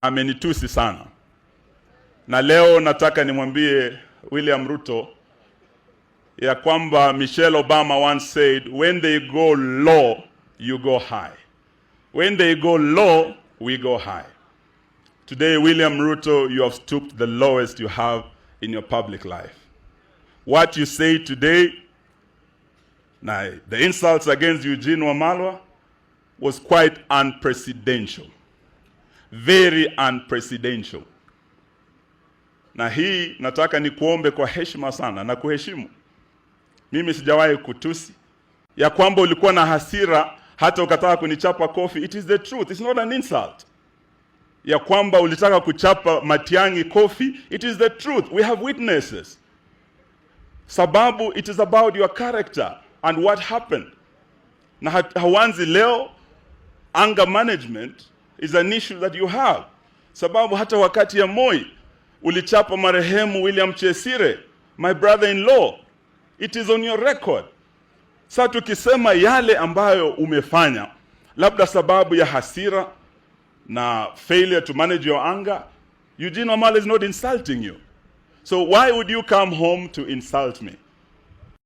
amenitusi sana. Na leo nataka nimwambie William Ruto ya kwamba Michelle Obama once said, when they go low, you go high. When they go low, we go high. Today, William Ruto, you have stooped the lowest you have in your public life. What you say today, now, the insults against Eugene Wamalwa was quite unprecedented. Very unprecedented. Na hii nataka nikuombe kwa heshima sana na kuheshimu. Mimi sijawahi kutusi. Ya kwamba ulikuwa na hasira hata ukataka kunichapa kofi. It is the truth. It's not an insult. Ya kwamba ulitaka kuchapa Matiang'i kofi. It is the truth. We have witnesses. Sababu, it is about your character and what happened. Na hawanzi leo, anger management is an issue that you have. Sababu hata wakati ya Moi, ulichapa marehemu William Chesire, my brother-in-law. It is on your record. Sasa tukisema yale ambayo umefanya, labda sababu ya hasira na failure to manage your anger, Eugene Wamalwa is not insulting you. So why would you come home to insult me?